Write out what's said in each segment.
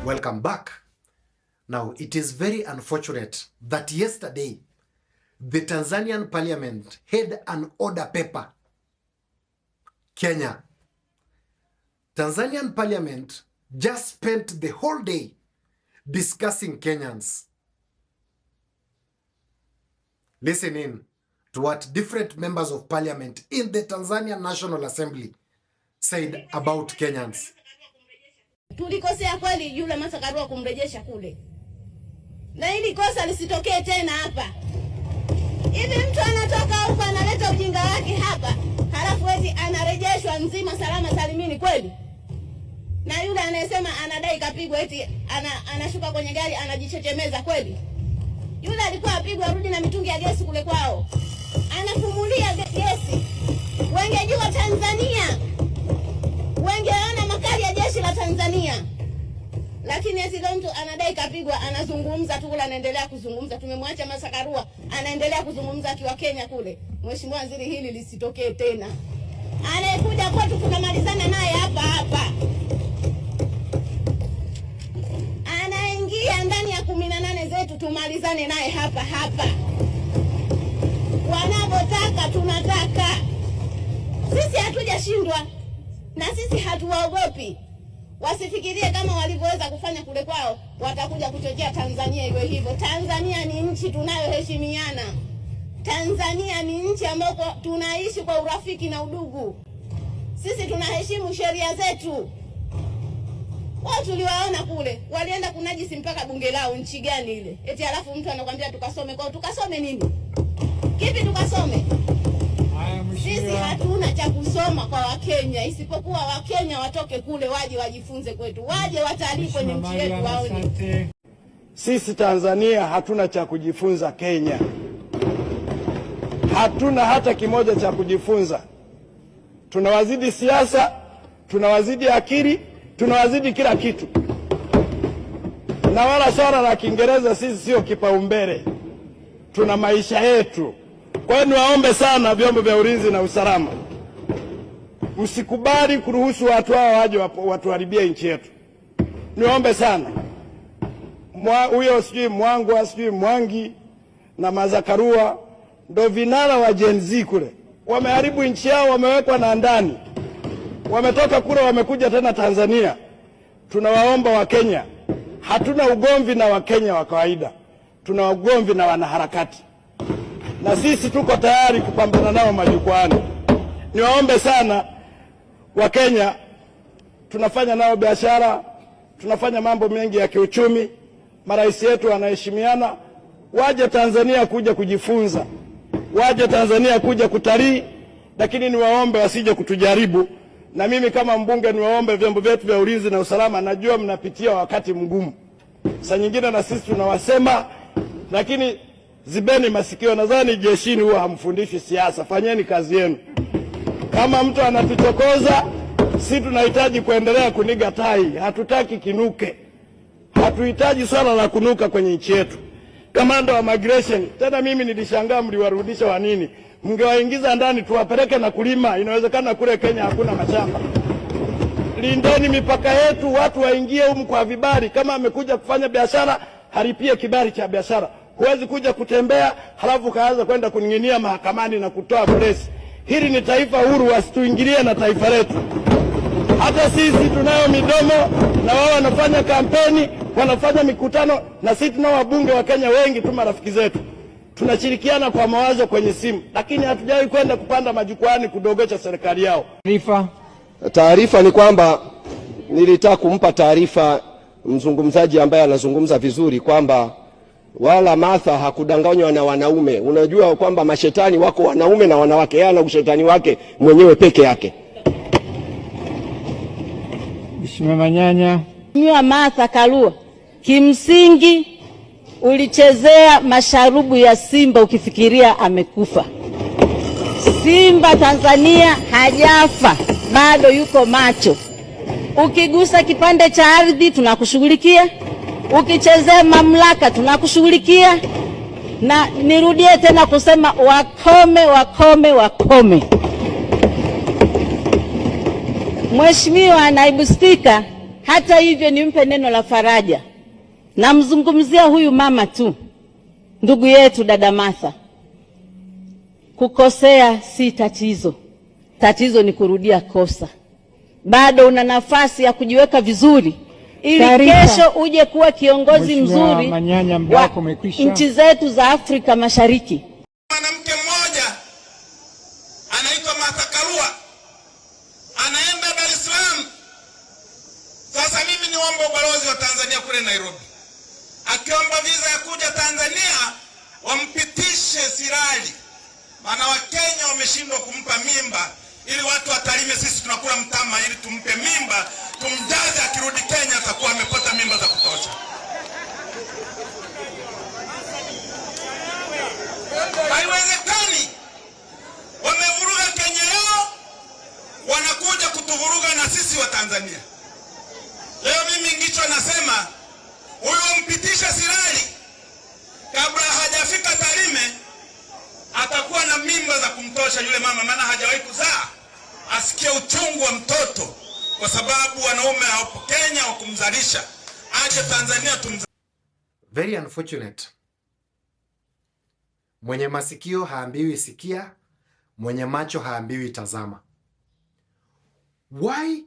Welcome back. Now, it is very unfortunate that yesterday, the Tanzanian parliament had an order paper. Kenya. Tanzanian parliament just spent the whole day discussing Kenyans. Listen in to what different members of parliament in the Tanzanian National Assembly said about Kenyans. Tulikosea kweli yule Masakarua kumrejesha kule. Na hili kosa lisitokee tena hapa. Hivi mtu anatoka huko analeta ujinga wake hapa, halafu eti anarejeshwa mzima salama salimini kweli? Na yule anayesema anadai kapigwa eti anashuka kwenye gari anajichechemeza kweli? Yule alikuwa apigwa arudi na mitungi ya gesi kule kwao. Anafumulia gesi. Wengejua Tanzania. Wengeona makali ya jeshi la Tanzania. Lakini eti leo mtu anadai kapigwa, anazungumza tu kule, anaendelea kuzungumza. Tumemwacha Masakarua anaendelea kuzungumza akiwa Kenya kule. Mheshimiwa Waziri, hili lisitokee tena. Anayekuja kwetu tunamalizana naye hapa hapa. Anaingia ndani ya 18 zetu tumalizane naye hapa hapa. Wanapotaka tunataka. Sisi hatujashindwa na sisi hatuwaogopi. Wasifikirie kama walivyoweza kufanya kule kwao watakuja kuchochea Tanzania iwe hivyo. Tanzania ni nchi tunayoheshimiana. Tanzania ni nchi ambayo tunaishi kwa urafiki na udugu. Sisi tunaheshimu sheria zetu. Wao tuliwaona kule, walienda kunajisi mpaka bunge lao. Nchi gani ile? Eti alafu mtu anakuambia tukasome kwao. Tukasome nini? Kipi tukasome? Sisi hatuna cha kusoma kwa Wakenya, isipokuwa Wakenya watoke kule waje wajifunze kwetu. Waje watalii kwenye nchi yetu waone. Sisi Tanzania hatuna cha kujifunza Kenya. Hatuna hata kimoja cha kujifunza. Tunawazidi siasa, tunawazidi akili, tunawazidi kila kitu. Na wala swala la Kiingereza sisi sio kipaumbele. Tuna maisha yetu. Kwa hiyo niwaombe sana vyombo vya ulinzi na usalama, msikubali kuruhusu watu hao waje watuharibie nchi yetu. Niwaombe sana. Huyo sijui Mwangwa, sijui Mwangi na Masakarua ndio vinara wa Gen Z kule. Wameharibu nchi yao, wamewekwa na ndani. Wametoka kule wamekuja tena Tanzania. Tunawaomba Wakenya, hatuna ugomvi na Wakenya wa kawaida. Tuna ugomvi na wanaharakati. Na sisi tuko tayari kupambana nao majukwani. Niwaombe sana Wakenya, tunafanya nao biashara, tunafanya mambo mengi ya kiuchumi. Marais yetu wanaheshimiana. Waje Tanzania kuja kujifunza. Waje Tanzania kuja kutalii, lakini niwaombe wasije kutujaribu. Na mimi kama mbunge niwaombe vyombo vyetu vya ulinzi na usalama, najua mnapitia wakati mgumu. Saa nyingine na sisi tunawasema, lakini zibeni masikio. Nadhani jeshini huwa hamfundishi siasa. Fanyeni kazi yenu. Kama mtu anatuchokoza, sisi tunahitaji kuendelea kuniga tai. Hatutaki kinuke. Hatuhitaji swala la kunuka kwenye nchi yetu. Kamanda wa migration, tena mimi nilishangaa mliwarudisha wa nini? Mngewaingiza ndani tuwapeleke na kulima. Inawezekana kule Kenya hakuna mashamba. Lindeni mipaka yetu, watu waingie humu kwa vibali. Kama amekuja kufanya biashara, haripie kibali cha biashara. Huwezi kuja kutembea halafu kaanza kwenda kuning'inia mahakamani na kutoa press. Hili ni taifa huru, wasituingilie na taifa letu. Hata sisi tunayo midomo na wao wanafanya kampeni, wanafanya mikutano, na sisi tunao wabunge wa Kenya wengi tu marafiki zetu. Tunashirikiana kwa mawazo kwenye simu, lakini hatujawahi kwenda kupanda majukwani kudogocha serikali yao. Taarifa ni kwamba nilitaka kumpa taarifa mzungumzaji ambaye anazungumza vizuri kwamba wala Martha hakudanganywa na wanaume. Unajua kwamba mashetani wako wanaume na wanawake. Yeye ana ushetani wake mwenyewe peke yake. Mheshimiwa Manyanya. Mheshimiwa Martha Karua, kimsingi ulichezea masharubu ya Simba ukifikiria amekufa. Simba Tanzania hajafa, bado yuko macho. Ukigusa kipande cha ardhi tunakushughulikia. Ukichezea mamlaka tunakushughulikia. Na nirudie tena kusema wakome, wakome, wakome. Mheshimiwa Naibu Spika, Hata hivyo nimpe neno la faraja. Namzungumzia huyu mama tu, ndugu yetu dada Martha. Kukosea si tatizo. Tatizo ni kurudia kosa. Bado una nafasi ya kujiweka vizuri ili kesho uje kuwa kiongozi mzuri wa nchi zetu za Afrika Mashariki. Mwanamke mmoja anaitwa Martha Karua anaenda Dar es Salaam. Sasa mimi niombe ubalozi wa Tanzania kule Nairobi, akiomba visa ya kuja Tanzania wampitishe Sirali, maana Wakenya wameshindwa kumpa mimba ili watu watalime. Sisi tunakula mtama ili tumpe mimba, tumjaze, akirudi Kenya atakuwa amepata mimba za kutosha. Haiwezekani. Wamevuruga Kenya yao, wanakuja kutuvuruga na sisi wa Tanzania. Leo mimi Ngicho nasema huyu mpitisha Sirali, kabla hajafika Tarime atakuwa na mimba za kumtosha yule mama, maana hajawahi kuzaa. Asikie uchungu wa mtoto kwa sababu wanaume hawapo Kenya wa kumzalisha. Aje Tanzania tumzalisha. Very unfortunate. Mwenye masikio haambiwi sikia, mwenye macho haambiwi tazama. Why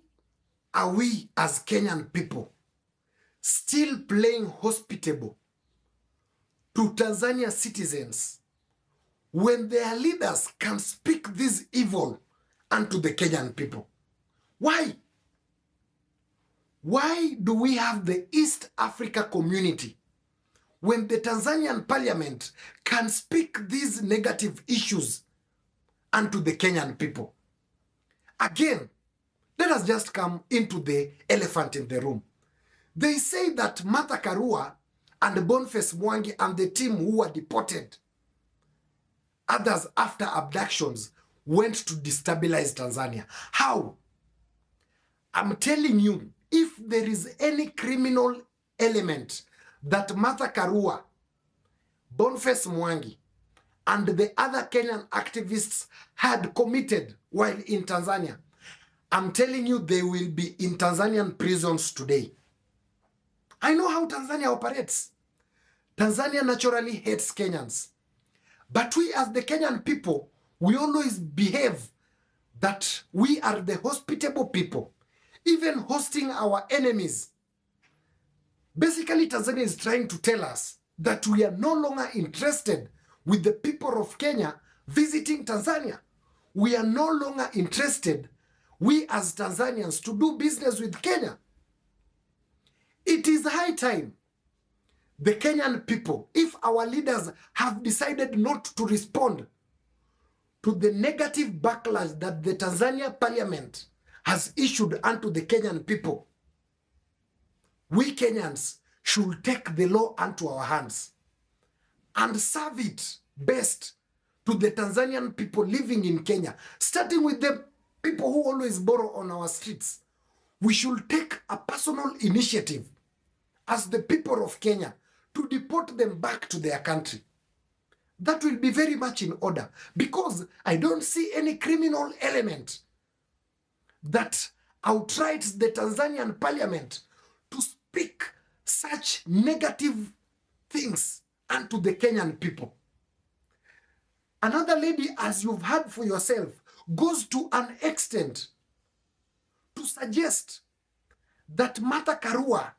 are we as Kenyan people still playing hospitable to Tanzania citizens when their leaders can speak this evil unto the Kenyan people? Why? Why do we have the East Africa community when the Tanzanian parliament can speak these negative issues unto the Kenyan people? Again, let us just come into the elephant in the room. They say that Martha Karua and Boniface Mwangi and the team who were deported, others after abductions, went to destabilize Tanzania. How? I'm telling you, if there is any criminal element that Martha Karua, Boniface Mwangi, and the other Kenyan activists had committed while in Tanzania, I'm telling you, they will be in Tanzanian prisons today. I know how Tanzania operates. Tanzania naturally hates Kenyans. But we as the Kenyan people, we always behave that we are the hospitable people, even hosting our enemies. Basically, Tanzania is trying to tell us that we are no longer interested with the people of Kenya visiting Tanzania. We are no longer interested, we as Tanzanians, to do business with Kenya. It is high time the Kenyan people, if our leaders have decided not to respond to the negative backlash that the Tanzania parliament has issued unto the Kenyan people, we Kenyans should take the law unto our hands and serve it best to the Tanzanian people living in Kenya, starting with the people who always borrow on our streets. We should take a personal initiative as the people of Kenya to deport them back to their country. That will be very much in order, because I don't see any criminal element that outrights the Tanzanian parliament to speak such negative things unto the Kenyan people. Another lady, as you've heard for yourself, goes to an extent to suggest that Martha Karua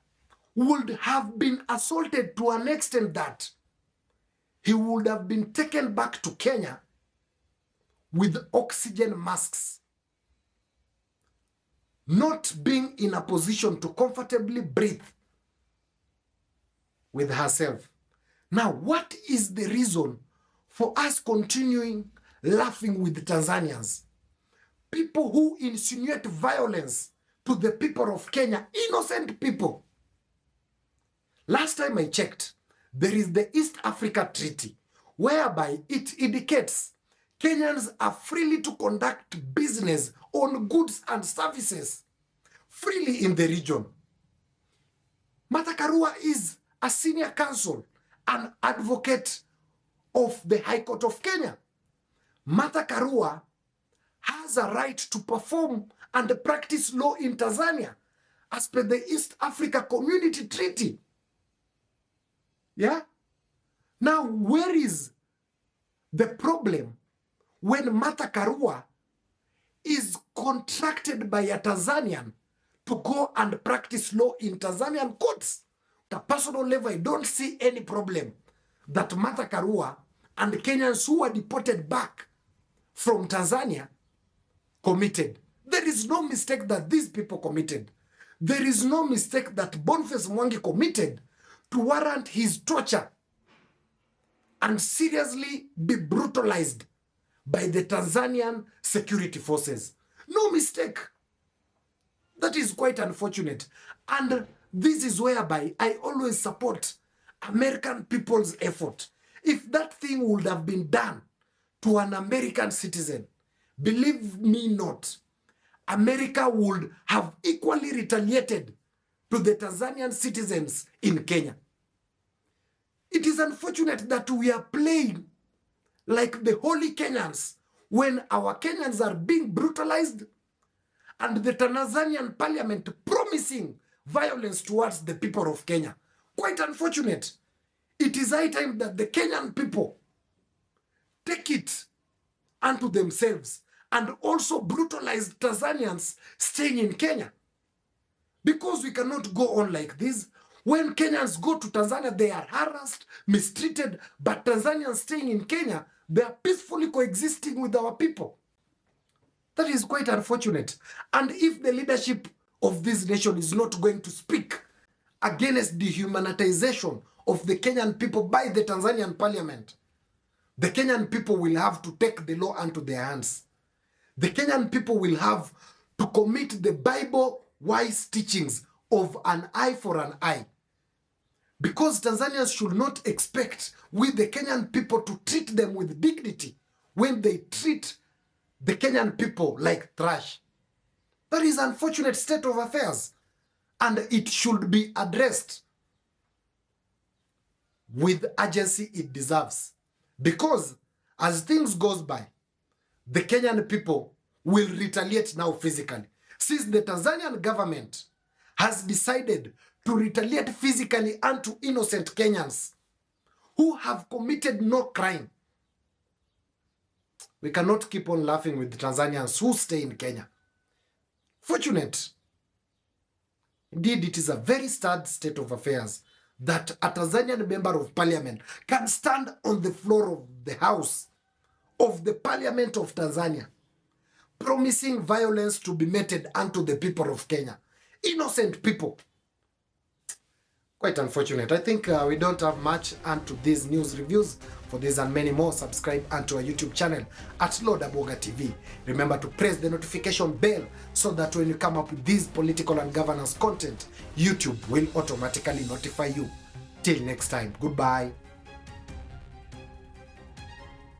would have been assaulted to an extent that he would have been taken back to Kenya with oxygen masks, not being in a position to comfortably breathe with herself. Now, what is the reason for us continuing laughing with Tanzanians? People who insinuate violence to the people of Kenya, innocent people. Last time I checked, there is the East Africa Treaty, whereby it indicates Kenyans are freely to conduct business on goods and services freely in the region. Martha Karua is a senior counsel, an advocate of the High Court of Kenya. Martha Karua has a right to perform and practice law in Tanzania as per the East Africa Community Treaty. Yeah? Now, where is the problem when Martha Karua is contracted by a Tanzanian to go and practice law in Tanzanian courts? At a personal level, I don't see any problem that Martha Karua and Kenyans who were deported back from Tanzania committed. There is no mistake that these people committed. There is no mistake that Boniface Mwangi committed to warrant his torture and seriously be brutalized by the Tanzanian security forces. No mistake. That is quite unfortunate. And this is whereby I always support American people's effort. If that thing would have been done to an American citizen, believe me not, America would have equally retaliated to the Tanzanian citizens in Kenya. It is unfortunate that we are playing like the holy Kenyans when our Kenyans are being brutalized and the Tanzanian parliament promising violence towards the people of Kenya. Quite unfortunate. It is high time that the Kenyan people take it unto themselves and also brutalize Tanzanians staying in Kenya. Because we cannot go on like this. When Kenyans go to Tanzania, they are harassed, mistreated, but Tanzanians staying in Kenya, they are peacefully coexisting with our people. That is quite unfortunate. And if the leadership of this nation is not going to speak against the humanitization of the Kenyan people by the Tanzanian parliament, the Kenyan people will have to take the law into their hands. The Kenyan people will have to commit the Bible-wise teachings of an eye for an eye. Because Tanzanians should not expect we the Kenyan people to treat them with dignity when they treat the Kenyan people like trash. That is an unfortunate state of affairs, and it should be addressed with urgency it deserves. Because as things goes by, the Kenyan people will retaliate now physically. Since the Tanzanian government has decided to retaliate physically unto innocent Kenyans who have committed no crime. We cannot keep on laughing with the Tanzanians who stay in Kenya. Fortunate. Indeed, it is a very sad state of affairs that a Tanzanian member of parliament can stand on the floor of the house of the parliament of Tanzania, promising violence to be meted unto the people of Kenya. Innocent people. Quite unfortunate. I think we don't have much onto these news reviews. For this and many more, subscribe onto our YouTube channel at Lord Aboga TV. Remember to press the notification bell so that when you come up with this political and governance content, YouTube will automatically notify you. Till next time, goodbye.